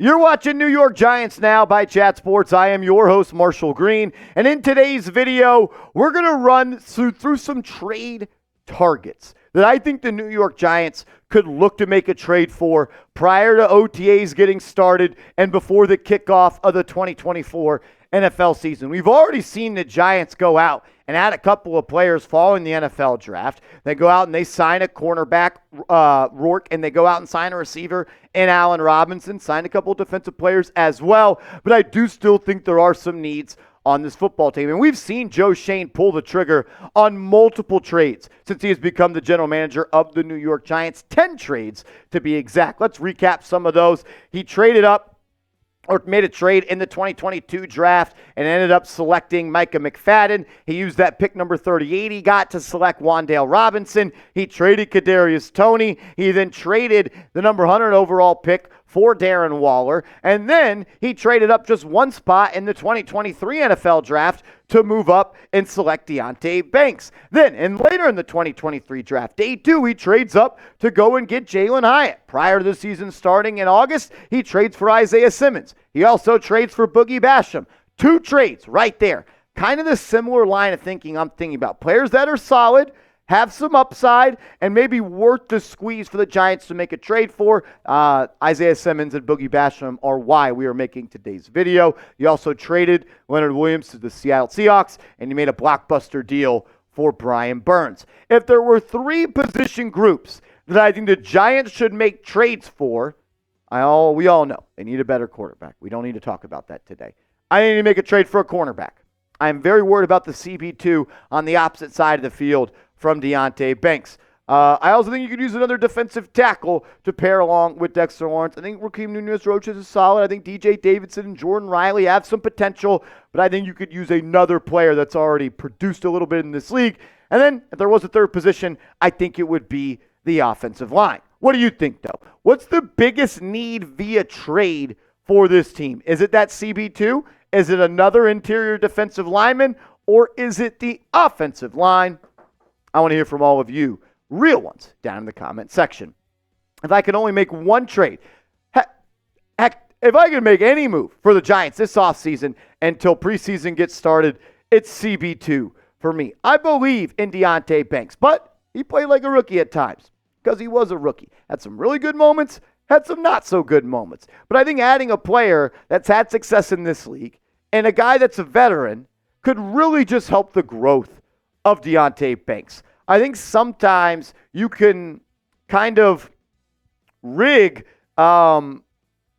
You're watching New York Giants Now by Chat Sports. I am your host, Marshon Green. And in today's video, we're going to run through some trade targets that I think the New York Giants could look to make a trade for prior to OTAs getting started and before the kickoff of the 2024 NFL season. We've already seen the Giants go out and add a couple of players following the NFL draft. They go out and they sign a cornerback, Rourke, and they go out and sign a receiver in Allen Robinson, sign a couple of defensive players as well. But I do still think there are some needs on this football team. And we've seen Joe Schoen pull the trigger on multiple trades since he has become the general manager of the New York Giants. 10 trades to be exact. Let's recap some of those. He traded up or made a trade in the 2022 draft and ended up selecting Micah McFadden. He used that pick number 38 he got to select Wan'Dale Robinson. He traded Kadarius Toney. He then traded the number 100 overall pick for Darren Waller. And then he traded up just one spot in the 2023 NFL draft to move up and select Deonte Banks. Then, and later in the 2023 draft, day 2, he trades up to go and get Jalen Hyatt. Prior to the season starting in August, he trades for Isaiah Simmons. He also trades for Boogie Basham. 2 trades right there. Kind of the similar line of thinking I'm thinking about. Players that are solid, have some upside, and maybe worth the squeeze for the Giants to make a trade for. Isaiah Simmons and Boogie Basham are why we are making today's video. You also traded Leonard Williams to the Seattle Seahawks, and you made a blockbuster deal for Brian Burns. If there were 3 position groups that I think the Giants should make trades for, we all know they need a better quarterback. We don't need to talk about that today. I need to make a trade for a cornerback. I'm very worried about the CB2 on the opposite side of the field from Deonte Banks. I also think you could use another defensive tackle to pair along with Dexter Lawrence. I think Raheem Nunez-Roches is solid. I think DJ Davidson and Jordan Riley have some potential, but I think you could use another player that's already produced a little bit in this league. And then, if there was a third position, I think it would be the offensive line. What do you think, though? What's the biggest need via trade for this team? Is it that CB2? Is it another interior defensive lineman? Or is it the offensive line? I want to hear from all of you, real ones, down in the comment section. If I could only make one trade, heck, if I could make any move for the Giants this offseason until preseason gets started, it's CB2 for me. I believe in Deonte Banks, but he played like a rookie at times because he was a rookie. Had some really good moments, had some not so good moments. But I think adding a player that's had success in this league and a guy that's a veteran could really just help the growth of Deonte Banks. I think sometimes you can kind of rig the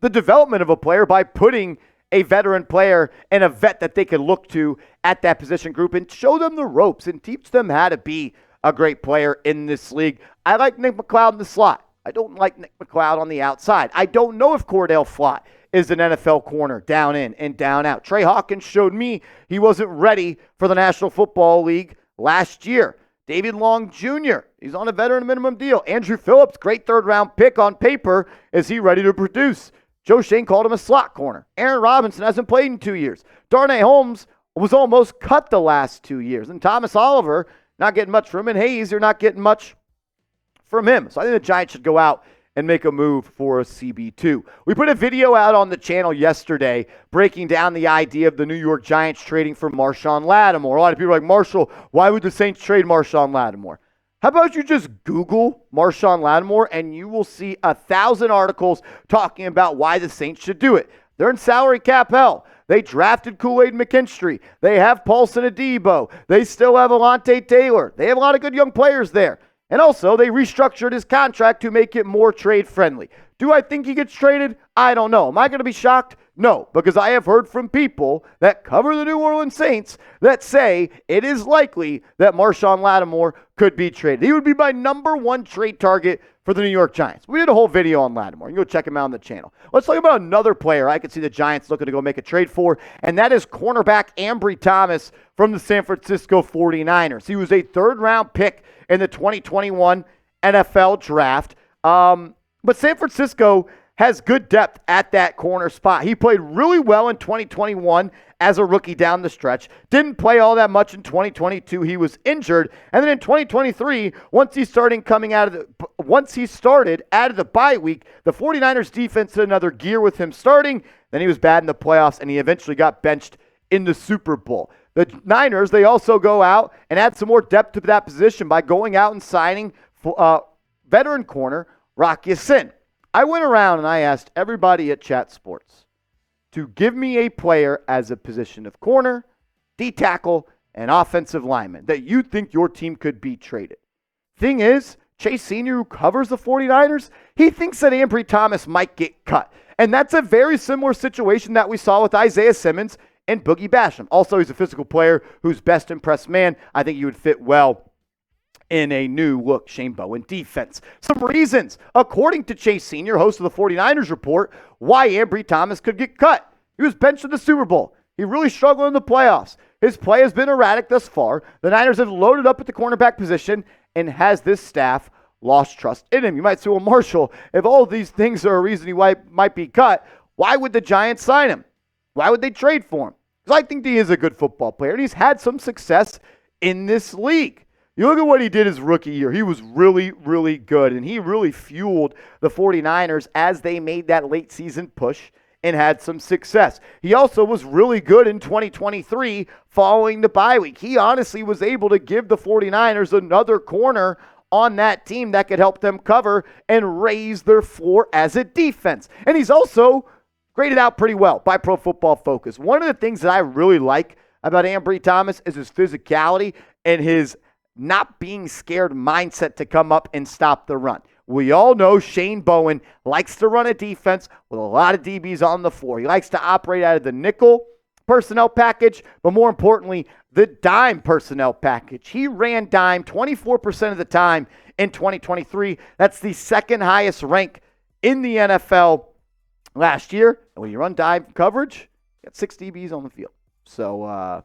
development of a player by putting a veteran player and a vet that they can look to at that position group and show them the ropes and teach them how to be a great player in this league. I like Nick McCloud in the slot. I don't like Nick McCloud on the outside. I don't know if Cordell Flott is an NFL corner down in and down out. Trey Hawkins showed me he wasn't ready for the National Football League last year. David Long Jr., he's on a veteran minimum deal. Andrew Phillips, great third-round pick on paper. Is he ready to produce? Joe Schoen called him a slot corner. Aaron Robinson hasn't played in 2 years. Darnay Holmes was almost cut the last 2 years. And Thomas Oliver, not getting much from him. And Hayes, you're not getting much from him. So I think the Giants should go out and make a move for a CB2. We put a video out on the channel yesterday breaking down the idea of the New York Giants trading for Marshon Lattimore. A lot of people are like, Marshall, why would the Saints trade Marshon Lattimore? How about you just Google Marshon Lattimore and you will see 1,000 articles talking about why the Saints should do it. They're in salary cap hell. They drafted Kool-Aid McKinstry. They have Paulson Adebo. They still have Alontae Taylor. They have a lot of good young players there. And also, they restructured his contract to make it more trade-friendly. Do I think he gets traded? I don't know. Am I going to be shocked? No, because I have heard from people that cover the New Orleans Saints that say it is likely that Marshon Lattimore could be traded. He would be my number 1 trade target for the New York Giants. We did a whole video on Lattimore. You can go check him out on the channel. Let's talk about another player I could see the Giants looking to go make a trade for, and that is cornerback Ambry Thomas from the San Francisco 49ers. He was a third-round pick in the 2021 NFL draft. But San Francisco has good depth at that corner spot. He played really well in 2021 as a rookie down the stretch. Didn't play all that much in 2022. He was injured. And then in 2023, once he started out of the bye week, the 49ers defense hit another gear with him starting. Then he was bad in the playoffs, and he eventually got benched in the Super Bowl. The Niners, they also go out and add some more depth to that position by going out and signing veteran corner Rock Ya-Sin. I went around and I asked everybody at Chat Sports to give me a player as a position of corner, D-tackle, and offensive lineman that you think your team could be traded. Thing is, Chase Sr., who covers the 49ers, he thinks that Ambry Thomas might get cut. And that's a very similar situation that we saw with Isaiah Simmons and Boogie Basham. Also, he's a physical player who's best impressed man. I think he would fit well in a new look Shane Bowen defense. Some reasons, according to Chase Sr., host of the 49ers report, why Ambry Thomas could get cut. He was benched in the Super Bowl. He really struggled in the playoffs. His play has been erratic thus far. The Niners have loaded up at the cornerback position, and has this staff lost trust in him? You might say, well, Marshall, if all of these things are a reason he might be cut, why would the Giants sign him? Why would they trade for him? Because I think he is a good football player, and he's had some success in this league. You look at what he did his rookie year. He was really, really good, and he really fueled the 49ers as they made that late season push and had some success. He also was really good in 2023 following the bye week. He honestly was able to give the 49ers another corner on that team that could help them cover and raise their floor as a defense. And he's also graded out pretty well by Pro Football Focus. One of the things that I really like about Ambry Thomas is his physicality and his not being scared mindset to come up and stop the run. We all know Shane Bowen likes to run a defense with a lot of DBs on the floor. He likes to operate out of the nickel personnel package, but more importantly, the dime personnel package. He ran dime 24% of the time in 2023. That's the second highest rank in the NFL last year. And when you run dime coverage, you got 6 DBs on the field. So,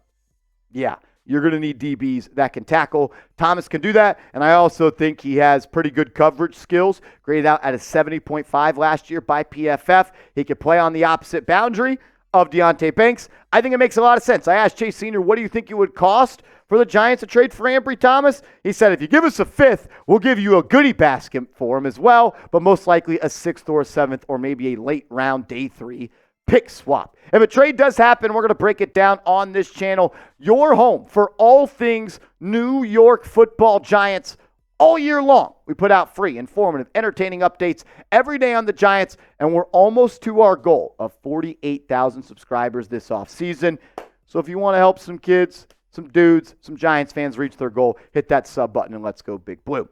yeah. You're going to need DBs that can tackle. Thomas can do that, and I also think he has pretty good coverage skills, graded out at a 70.5 last year by PFF. He could play on the opposite boundary of Deonte Banks. I think it makes a lot of sense. I asked Chase Sr., what do you think it would cost for the Giants to trade for Ambry Thomas? He said, if you give us a 5th, we'll give you a goodie basket for him as well, but most likely a 6th or a 7th or maybe a late round day 3 pick swap. If a trade does happen, we're going to break it down on this channel. Your home for all things New York Football Giants all year long. We put out free, informative, entertaining updates every day on the Giants, and we're almost to our goal of 48,000 subscribers this offseason. So if you want to help some kids, some dudes, some Giants fans reach their goal, hit that sub button and let's go Big Blue.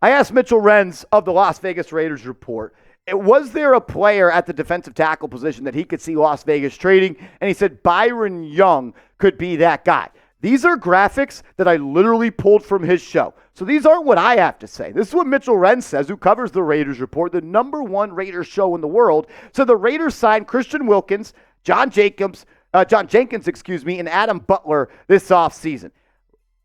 I asked Mitchell Renz of the Las Vegas Raiders report, was there a player at the defensive tackle position that he could see Las Vegas trading? And he said Byron Young could be that guy. These are graphics that I literally pulled from his show. So these aren't what I have to say. This is what Mitchell Renz says, who covers the Raiders report, the #1 Raiders show in the world. So the Raiders signed Christian Wilkins, John Jenkins, and Adam Butler this offseason.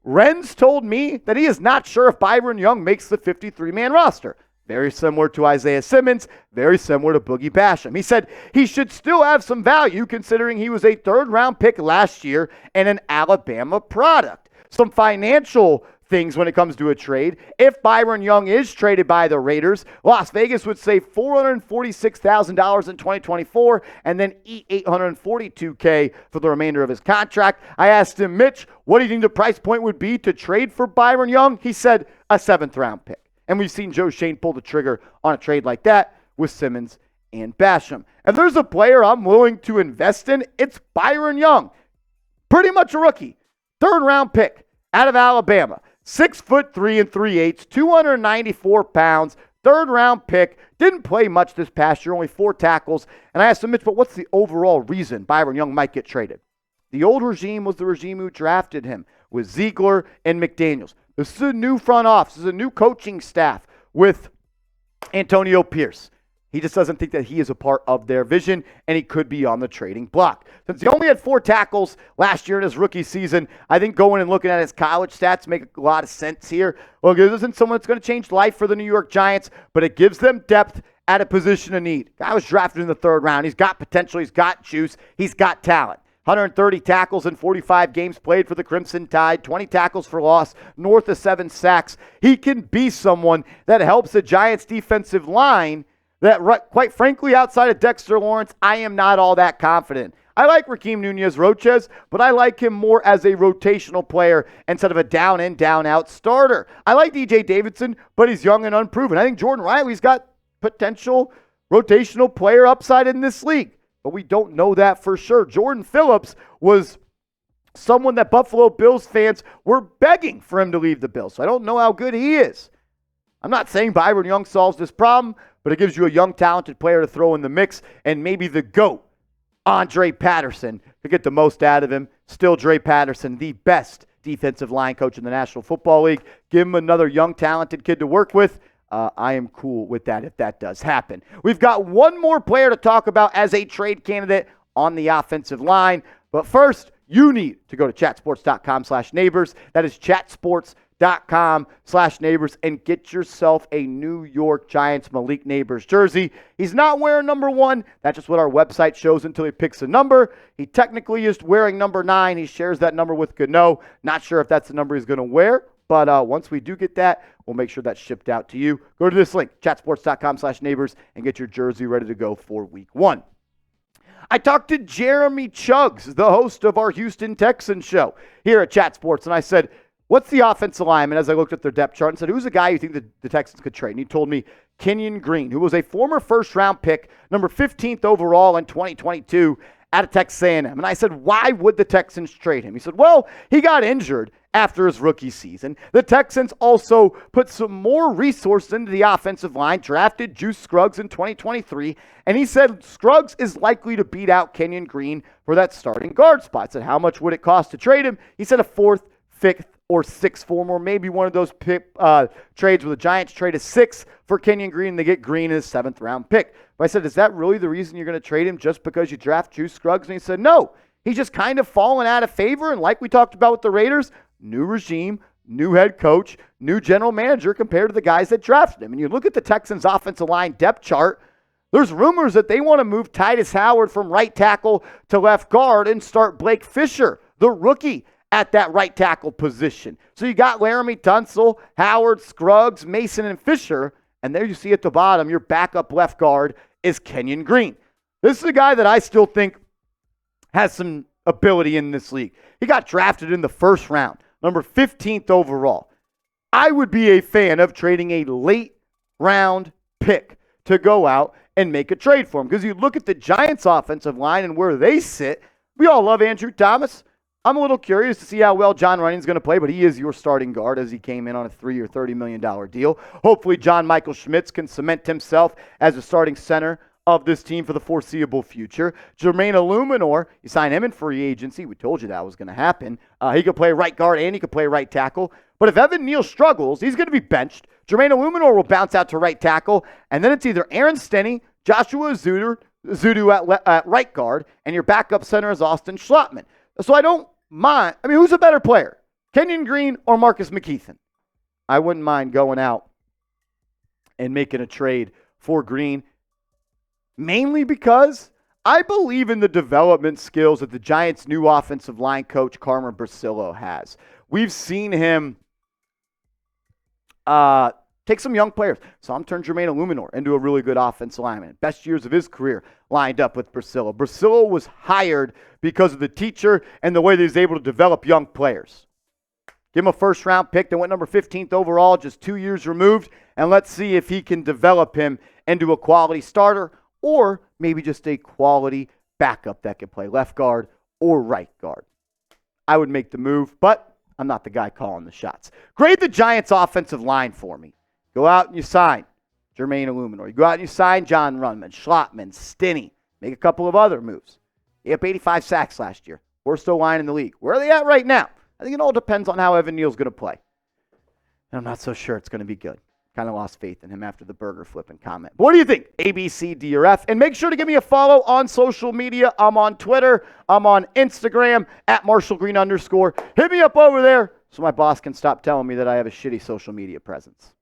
Renz told me that he is not sure if Byron Young makes the 53-man roster. Very similar to Isaiah Simmons, very similar to Boogie Basham. He said he should still have some value considering he was a 3rd-round pick last year and an Alabama product. Some financial things when it comes to a trade. If Byron Young is traded by the Raiders, Las Vegas would save $446,000 in 2024 and then eat $842K for the remainder of his contract. I asked him, Mitch, what do you think the price point would be to trade for Byron Young? He said a 7th-round pick. And we've seen Joe Schoen pull the trigger on a trade like that with Simmons and Basham. If there's a player I'm willing to invest in, it's Byron Young. Pretty much a rookie. 3rd-round pick out of Alabama. 6'3" 3/8", 294 pounds. 3rd-round pick. Didn't play much this past year, only 4 tackles. And I asked him, Mitch, but what's the overall reason Byron Young might get traded? The old regime was the regime who drafted him with Ziegler and McDaniels. This is a new front office. This is a new coaching staff with Antonio Pierce. He just doesn't think that he is a part of their vision, and he could be on the trading block. Since he only had 4 tackles last year in his rookie season, I think going and looking at his college stats make a lot of sense here. Well, this isn't someone that's going to change life for the New York Giants, but it gives them depth at a position of need. Guy was drafted in the 3rd round. He's got potential. He's got juice. He's got talent. 130 tackles in 45 games played for the Crimson Tide, 20 tackles for loss, north of 7 sacks. He can be someone that helps the Giants' defensive line that, quite frankly, outside of Dexter Lawrence, I am not all that confident. I like Rakeem Nunez-Roches, but I like him more as a rotational player instead of a down-in, down-out starter. I like DJ Davidson, but he's young and unproven. I think Jordan Riley's got potential rotational player upside in this league, but we don't know that for sure. Jordan Phillips was someone that Buffalo Bills fans were begging for him to leave the Bills, so I don't know how good he is. I'm not saying Byron Young solves this problem, but it gives you a young, talented player to throw in the mix, and maybe the GOAT, Andre Patterson, to get the most out of him. Still Dre Patterson, the best defensive line coach in the National Football League. Give him another young, talented kid to work with. I am cool with that if that does happen. We've got one more player to talk about as a trade candidate on the offensive line. But first, you need to go to chatsports.com/neighbors. That is chatsports.com/neighbors and get yourself a New York Giants Malik Neighbors jersey. He's not wearing number 1. That's just what our website shows until he picks a number. He technically is wearing number 9. He shares that number with Gano. Not sure if that's the number he's going to wear, but once we do get that, we'll make sure that's shipped out to you. Go to this link, chatsports.com/neighbors, and get your jersey ready to go for week 1. I talked to Jeremy Chuggs, the host of our Houston Texans show here at Chat Sports, and I said, what's the offensive lineman? As I looked at their depth chart and said, who's a guy you think the Texans could trade? And he told me Kenyon Green, who was a former first-round pick, number 15th overall in 2022 out of Texas A&M. And I said, why would the Texans trade him? He said, well, he got injured after his rookie season. The Texans also put some more resources into the offensive line, drafted Juice Scruggs in 2023, and he said Scruggs is likely to beat out Kenyon Green for that starting guard spot. I said, how much would it cost to trade him? He said a 4th, 5th, or 6th form, or maybe one of those trades where the Giants trade a 6 for Kenyon Green and they get Green as 7th round pick. But I said, is that really the reason you're going to trade him, just because you draft Juice Scruggs? And he said, no. He's just kind of fallen out of favor, and like we talked about with the Raiders, new regime, new head coach, new general manager compared to the guys that drafted him. And you look at the Texans' offensive line depth chart, there's rumors that they want to move Titus Howard from right tackle to left guard and start Blake Fisher, the rookie, at that right tackle position. So you got Laramie Tunsil, Howard, Scruggs, Mason, and Fisher, and there you see at the bottom, your backup left guard is Kenyon Green. This is a guy that I still think has some ability in this league. He got drafted in the 1st round, number 15th overall. I would be a fan of trading a late round pick to go out and make a trade for him, because you look at the Giants' offensive line and where they sit. We all love Ambry Thomas. I'm a little curious to see how well John Running's going to play, but he is your starting guard as he came in on a 3 or $30 million deal. Hopefully John Michael Schmitz can cement himself as a starting center of this team for the foreseeable future. Jermaine Illuminor, you sign him in free agency. We told you that was going to happen. He could play right guard and he could play right tackle. But if Evan Neal struggles, he's going to be benched. Jermaine Illuminor will bounce out to right tackle, and then it's either Aaron Stinney, Joshua Zudu at right guard, and your backup center is Austin Schlottman. So I don't mind. I mean, who's a better player, Kenyon Green or Marcus McKeithen? I wouldn't mind going out and making a trade for Green, mainly because I believe in the development skills that the Giants' new offensive line coach, Carmen Bracillo, has. We've seen him take some young players. So I'm turning Jermaine Illuminor into a really good offensive lineman. Best years of his career lined up with Bracillo. Bracillo was hired because of the teacher and the way that he's able to develop young players. Give him a 1st-round pick that went number 15th overall, just 2 years removed, and let's see if he can develop him into a quality starter or maybe just a quality backup that can play left guard or right guard. I would make the move, but I'm not the guy calling the shots. Grade the Giants' offensive line for me. Go out and you sign Jermaine Illuminor. You go out and you sign John Runman, Schlottman, Stinney. Make a couple of other moves. He had 85 sacks last year. Worst O-line in the league. Where are they at right now? I think it all depends on how Evan Neal's going to play. And I'm not so sure it's going to be good. Kind of lost faith in him after the burger flipping comment. But what do you think? A, B, C, D, or F? And make sure to give me a follow on social media. I'm on Twitter. I'm on Instagram at @MarshallGreen_. Hit me up over there so my boss can stop telling me that I have a shitty social media presence.